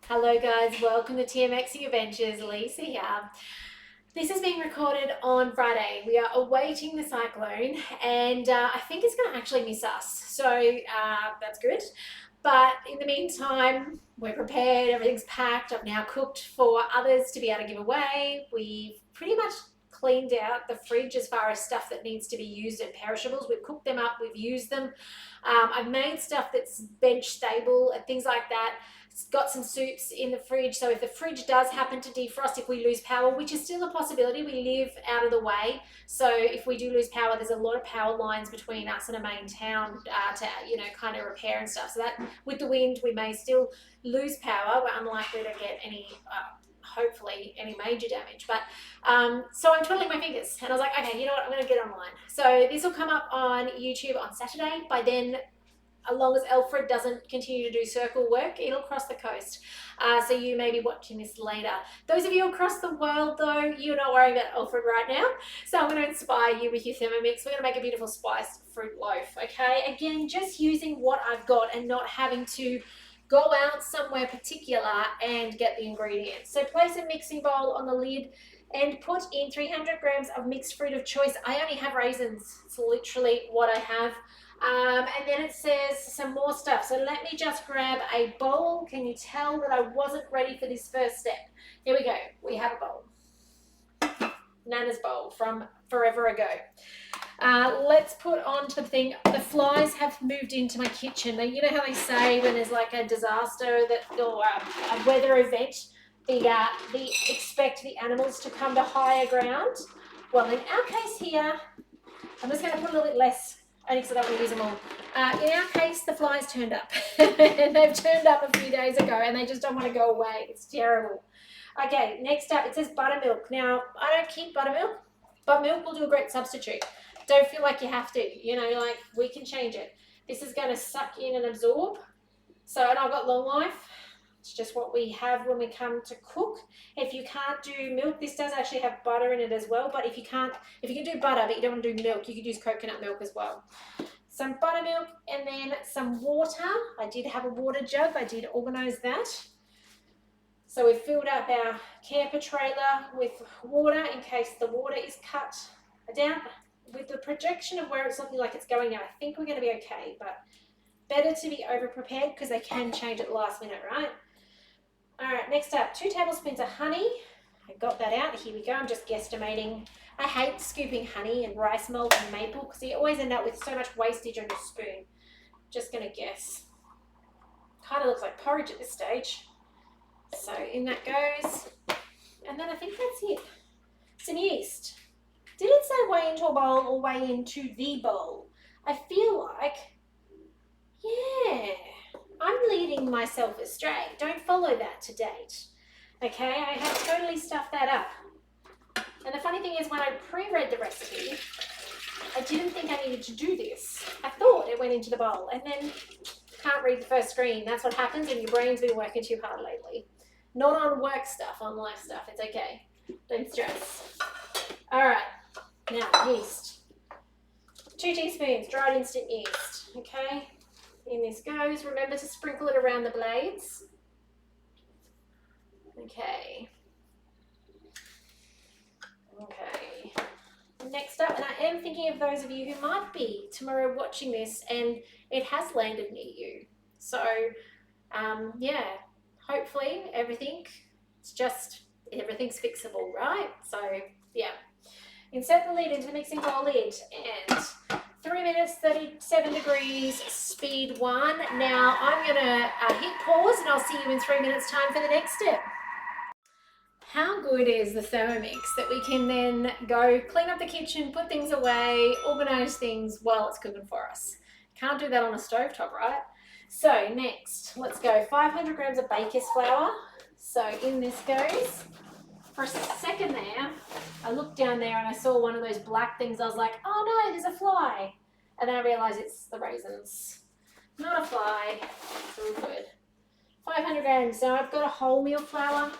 Hello guys, welcome to TMXing Adventures. Lisa here. This is being recorded on Friday. We are awaiting the cyclone and I think it's going to actually miss us. So that's good. But in the meantime, we're prepared, everything's packed. I've now cooked for others to be able to give away. We've pretty much cleaned out the fridge as far as stuff that needs to be used and perishables. We've cooked them up, we've used them. I've made stuff that's bench stable and things like that. Got some soups in the fridge, so if the fridge does happen to defrost if we lose power, which is still a possibility, we live out of the way, so if we do lose power, there's a lot of power lines between us and a main town to kind of repair and stuff, so that with the wind we may still lose power. We're unlikely to get any hopefully any major damage, but so I'm twiddling my fingers and I was like, okay, you know what, I'm gonna get online. So this will come up on YouTube on Saturday. By then, as long as Alfred doesn't continue to do circle work, it'll cross the coast. So you may be watching this later. Those of you across the world, though, you're not worrying about Alfred right now. So I'm going to inspire you with your Thermomix. We're going to make a beautiful spiced fruit loaf, okay? Again, just using what I've got and not having to go out somewhere particular and get the ingredients. So place a mixing bowl on the lid and put in 300 grams of mixed fruit of choice. I only have raisins. It's literally what I have. And then it says some more stuff. So let me just grab a bowl. Can you tell that I wasn't ready for this first step? Here we go. We have a bowl. Nana's bowl from forever ago. Let's put on to the thing. The flies have moved into my kitchen. You know how they say when there's like a disaster or a weather event, they expect the animals to come to higher ground. Well, in our case here, I'm just going to put a little bit less, only because I don't want to use them all. In our case, the flies turned up. And they've turned up a few days ago and they just don't want to go away. It's terrible. Okay, next up, it says buttermilk. Now, I don't keep buttermilk, but milk will do a great substitute. Don't feel like you have to, like we can change it. This is going to suck in and absorb. So, and I've got long life. It's just what we have when we come to cook. If you can't do milk, this does actually have butter in it as well. But if you can do butter, but you don't want to do milk, you could use coconut milk as well. Some buttermilk and then some water. I did have a water jug. I did organise that. So we've filled up our camper trailer with water in case the water is cut down. With the projection of where it's looking like it's going now, I think we're going to be okay. But better to be over-prepared because they can change at the last minute, right? All right, next up, 2 tablespoons of honey. I got that out. Here we go. I'm just guesstimating. I hate scooping honey and rice malt and maple because you always end up with so much wastage on your spoon. Just going to guess. Kind of looks like porridge at this stage. So in that goes. And then I think that's it. Some yeast. Did it say weigh into a bowl or weigh into the bowl? I feel like, yeah, I'm leading myself astray. Don't follow that to date. Okay, I have totally stuffed that up. And the funny thing is when I pre-read the recipe, I didn't think I needed to do this. I thought it went into the bowl and then can't read the first screen. That's what happens when your brain's been working too hard lately. Not on work stuff, on life stuff. It's okay. Don't stress. All right, now yeast. 2 teaspoons dried instant yeast, okay? In this goes. Remember to sprinkle it around the blades. Okay. Okay. Next up, and I am thinking of those of you who might be tomorrow watching this and it has landed near you. So, yeah, hopefully everything's fixable, right? So, yeah. Insert the lid into the mixing bowl lid and 3 minutes, 37 degrees, speed 1. Now I'm going to hit pause and I'll see you in 3 minutes time for the next step. How good is the Thermomix that we can then go clean up the kitchen, put things away, organise things while it's cooking for us. Can't do that on a stovetop, right? So next, let's go 500 grams of baker's flour. So in this goes. For a second there, I looked down there and I saw one of those black things. I was like, oh no, there's a fly. And then I realised it's the raisins. Not a fly. It's all good. 500 grams. Now I've got a wholemeal flour.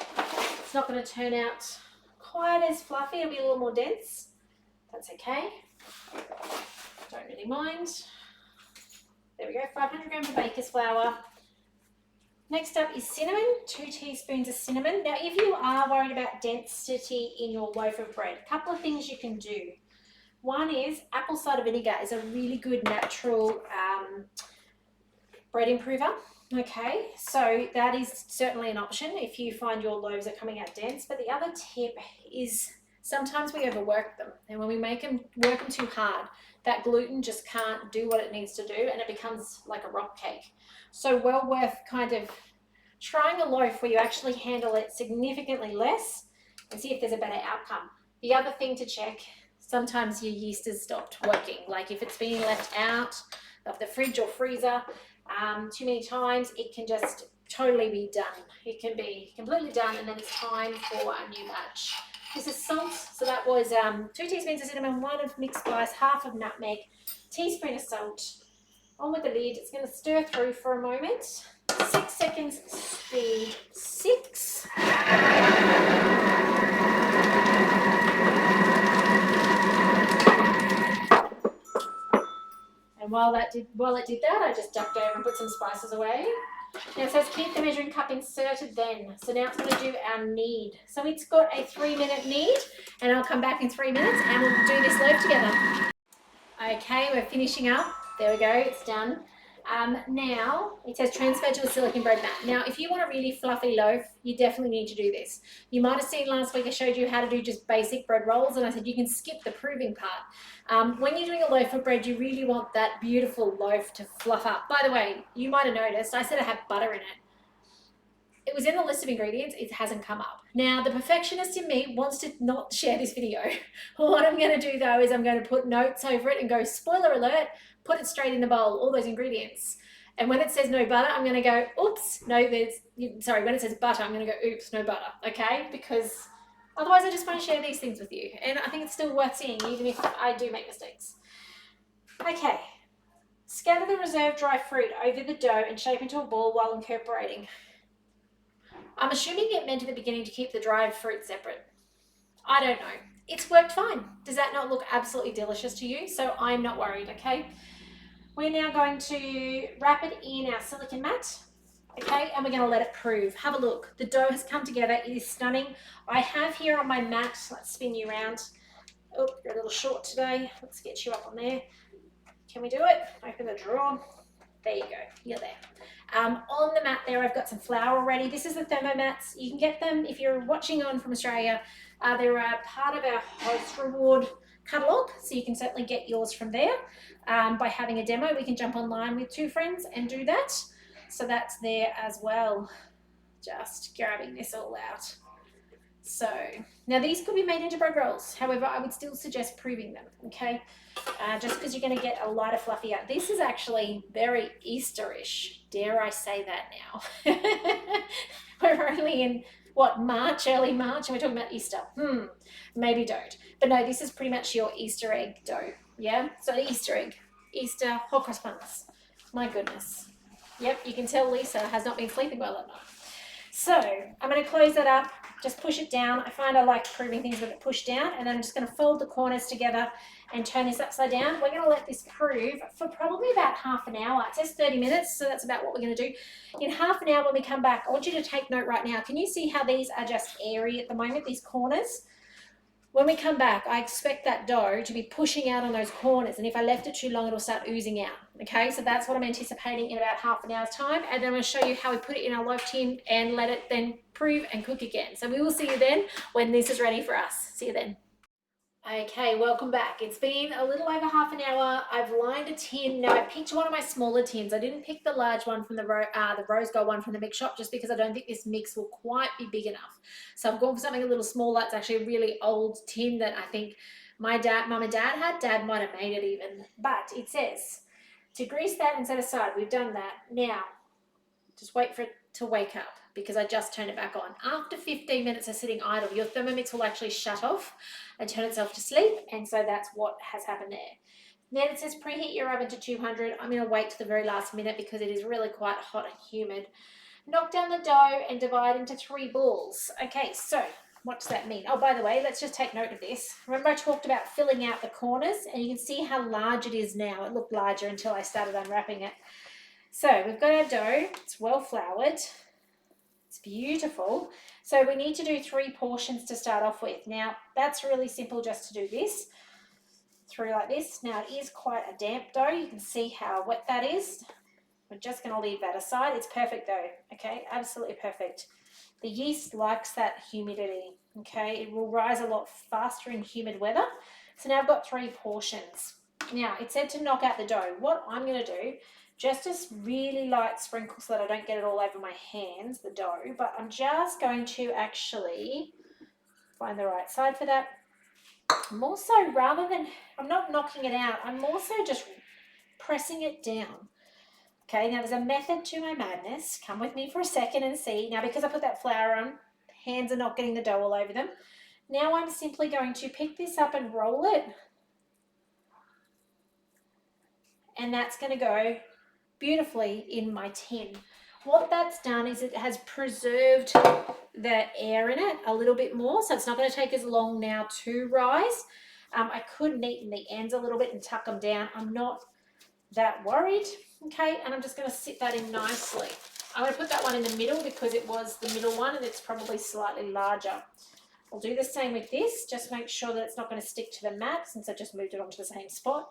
It's not going to turn out quite as fluffy. It'll be a little more dense. That's okay. Don't really mind. There we go. 500 grams of baker's flour. Next up is cinnamon, 2 teaspoons of cinnamon. Now, if you are worried about density in your loaf of bread, a couple of things you can do. One is apple cider vinegar is a really good natural bread improver. Okay, so that is certainly an option if you find your loaves are coming out dense. But the other tip is sometimes we overwork them, and when we work them too hard, that gluten just can't do what it needs to do, and it becomes like a rock cake. So well worth kind of trying a loaf where you actually handle it significantly less and see if there's a better outcome. The other thing to check, sometimes your yeast has stopped working. Like if it's being left out of the fridge or freezer too many times, it can just totally be done. It can be completely done, and then it's time for a new batch. This is salt, so that was 2 teaspoons of cinnamon, 1 of mixed spice, half of nutmeg, teaspoon of salt. On with the lid, it's going to stir through for a moment. 6 seconds, speed 6. And while it did that, I just ducked over and put some spices away. Now it says keep the measuring cup inserted then. So now it's going to do our knead. So it's got a 3-minute knead, and I'll come back in 3 minutes and we'll do this loaf together. Okay, we're finishing up. There we go, it's done. Now it says transfer to a silicone bread mat. Now if you want a really fluffy loaf, you definitely need to do this. You might have seen last week I showed you how to do just basic bread rolls, and I said you can skip the proving part. When you're doing a loaf of bread, you really want that beautiful loaf to fluff up. By the way, you might have noticed I said I had butter in it. It was in the list of ingredients, it hasn't come up. Now, the perfectionist in me wants to not share this video. What I'm going to do though is I'm going to put notes over it and go, spoiler alert, put it straight in the bowl, all those ingredients. And when it says no butter, I'm going to go, oops, no, when it says butter, I'm going to go, oops, no butter, okay? Because otherwise I just won't share these things with you. And I think it's still worth seeing, even if I do make mistakes. Okay, scatter the reserved dry fruit over the dough and shape into a ball while incorporating. I'm assuming it meant at the beginning to keep the dried fruit separate. I don't know. It's worked fine. Does that not look absolutely delicious to you? So I'm not worried, okay? We're now going to wrap it in our silicone mat, okay? And we're going to let it prove. Have a look. The dough has come together. It is stunning. I have here on my mat, let's spin you around. Oh, you're a little short today. Let's get you up on there. Can we do it? Open the drawer. There you go. You're there. On the mat there, I've got some flour already. This is the Thermo mats. You can get them if you're watching on from Australia. They're part of our host reward catalogue, so you can certainly get yours from there. By having a demo, we can jump online with 2 friends and do that. So that's there as well. Just grabbing this all out. So now these could be made into bread rolls. However, I would still suggest proving them, okay? Just because you're going to get a lighter, fluffier. This is actually very Easterish. Dare I say that now? We're only in, what, March, early March, and we're talking about Easter. Maybe don't. But no, this is pretty much your Easter egg dough, yeah? So Easter egg, Easter hot cross buns. My goodness. Yep, you can tell Lisa has not been sleeping well at night. So I'm going to close that up, just push it down. I find I like proving things with it pushed down, and then I'm just going to fold the corners together and turn this upside down. We're going to let this prove for probably about half an hour. It says 30 minutes, so that's about what we're going to do. In half an hour when we come back, I want you to take note right now. Can you see how these are just airy at the moment, these corners? When we come back, I expect that dough to be pushing out on those corners, and if I left it too long, it'll start oozing out. Okay, so that's what I'm anticipating in about half an hour's time, and then I'm going to show you how we put it in our loaf tin and let it then prove and cook again. So we will see you then when this is ready for us. See you then. Okay, welcome back. It's been a little over half an hour. I've lined a tin. Now I picked one of my smaller tins. I didn't pick the large one from the rose gold one from the mix shop just because I don't think this mix will quite be big enough. So I've gone for something a little smaller. It's actually a really old tin that I think my mum and dad had. Dad might have made it even. But it says to grease that and set aside. We've done that. Now, just wait for it to wake up because I just turned it back on. After 15 minutes of sitting idle, your Thermomix will actually shut off and turn itself to sleep, and so that's what has happened there. Then it says preheat your oven to 200. I'm going to wait to the very last minute because it is really quite hot and humid. Knock down the dough and divide into 3 balls. Okay, so what does that mean? Oh, by the way, let's just take note of this. Remember I talked about filling out the corners, and you can see how large it is now. It looked larger until I started unwrapping it. So we've got our dough, it's well floured, it's beautiful. So we need to do 3 portions to start off with. Now that's really simple just to do this, through like this. Now it is quite a damp dough, you can see how wet that is. We're just going to leave that aside. It's perfect dough, okay, absolutely perfect. The yeast likes that humidity, okay, it will rise a lot faster in humid weather. So now I've got 3 portions. Now it said to knock out the dough. What I'm going to do, just as really light sprinkles so that I don't get it all over my hands, the dough, but I'm just going to actually find the right side for that. More so, rather than, I'm not knocking it out, I'm more so just pressing it down. Okay, now there's a method to my madness. Come with me for a second and see. Now because I put that flour on, hands are not getting the dough all over them. Now I'm simply going to pick this up and roll it. And that's going to go beautifully in my tin. What that's done is it has preserved the air in it a little bit more, so it's not going to take as long now to rise. I could neaten the ends a little bit and tuck them down. I'm not that worried, okay, and I'm just going to sit that in nicely. I'm going to put that one in the middle because it was the middle one and it's probably slightly larger. I'll do the same with this, just make sure that it's not going to stick to the mat since I just moved it onto the same spot.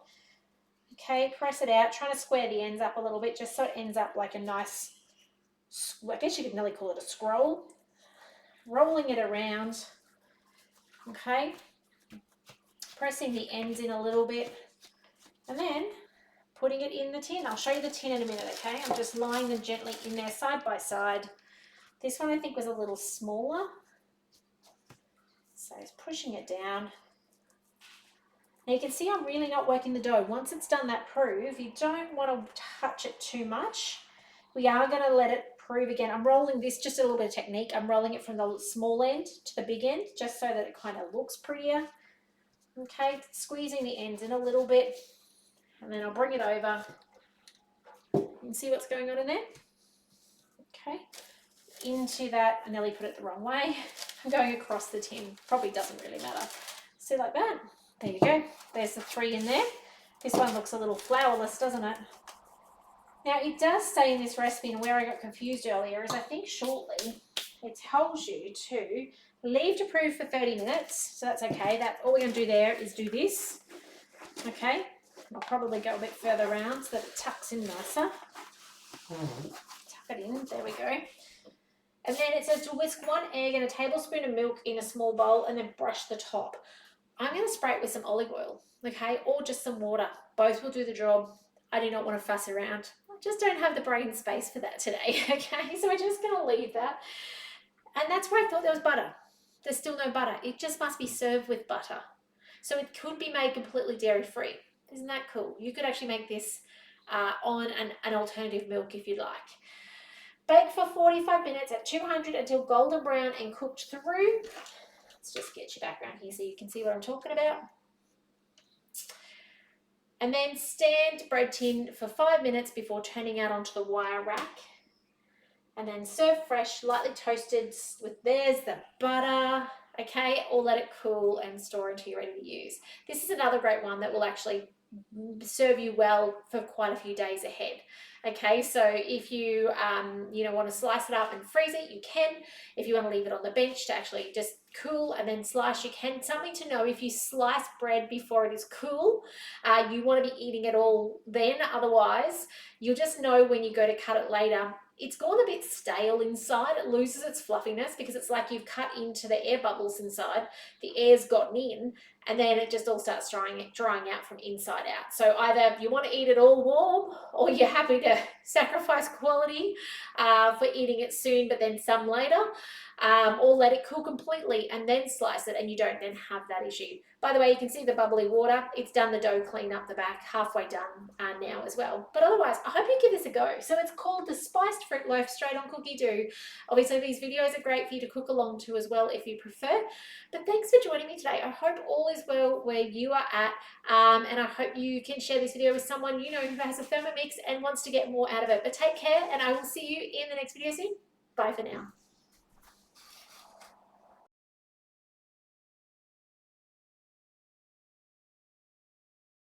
Okay, press it out, trying to square the ends up a little bit just so it ends up like a nice, I guess you could nearly call it a scroll. Rolling it around, okay, pressing the ends in a little bit and then putting it in the tin. I'll show you the tin in a minute, okay? I'm just lying them gently in there side by side. This one I think was a little smaller, so it's pushing it down. Now you can see I'm really not working the dough. Once it's done that prove, you don't want to touch it too much. We are going to let it prove again. I'm rolling this, just a little bit of technique. I'm rolling it from the small end to the big end, just so that it kind of looks prettier. Okay, squeezing the ends in a little bit, and then I'll bring it over. You can see what's going on in there. Okay, into that, I nearly put it the wrong way. I'm going across the tin, probably doesn't really matter. See, like that. There you go. There's the 3 in there. This one looks a little flourless, doesn't it? Now, it does say in this recipe, and where I got confused earlier is I think shortly it tells you to leave to prove for 30 minutes. So that's okay. All we're going to do there is do this. Okay. I'll probably go a bit further around so that it tucks in nicer. Tuck it in. There we go. And then it says to whisk 1 egg and a tablespoon of milk in a small bowl and then brush the top. I'm going to spray it with some olive oil, okay, or just some water. Both will do the job. I do not want to fuss around. I just don't have the brain space for that today, okay? So we're just going to leave that. And that's where I thought there was butter. There's still no butter. It just must be served with butter. So it could be made completely dairy-free. Isn't that cool? You could actually make this on an alternative milk if you'd like. Bake for 45 minutes at 200 until golden brown and cooked through. Let's just get you back around here so you can see what I'm talking about. And then stand bread tin for 5 minutes before turning out onto the wire rack. And then serve fresh, lightly toasted with, there's the butter, okay, or let it cool and store until you're ready to use. This is another great one that will actually serve you well for quite a few days ahead. Okay, so if you want to slice it up and freeze it, you can. If you want to leave it on the bench to actually just cool and then slice, you can. Something to know, if you slice bread before it is cool, you want to be eating it all then. Otherwise, you'll just know when you go to cut it later, it's gone a bit stale inside. It loses its fluffiness because it's like you've cut into the air bubbles inside. The air's gotten in, and then it just all starts drying out from inside out. So either you want to eat it all warm, or you're happy to sacrifice quality for eating it soon, but then some later, or let it cool completely and then slice it, and you don't then have that issue. By the way, you can see the bubbly water. It's done the dough clean up the back, halfway done now as well. But otherwise, I hope you give this a go. So it's called the Spiced Fruit Loaf, straight on Cookidoo. Obviously, these videos are great for you to cook along to as well if you prefer. But thanks for joining me today. I hope all is well where you are at, and I hope you can share this video with someone you know who has a Thermomix and wants to get more out of it. But take care, and I will see you in the next video soon. Bye for now.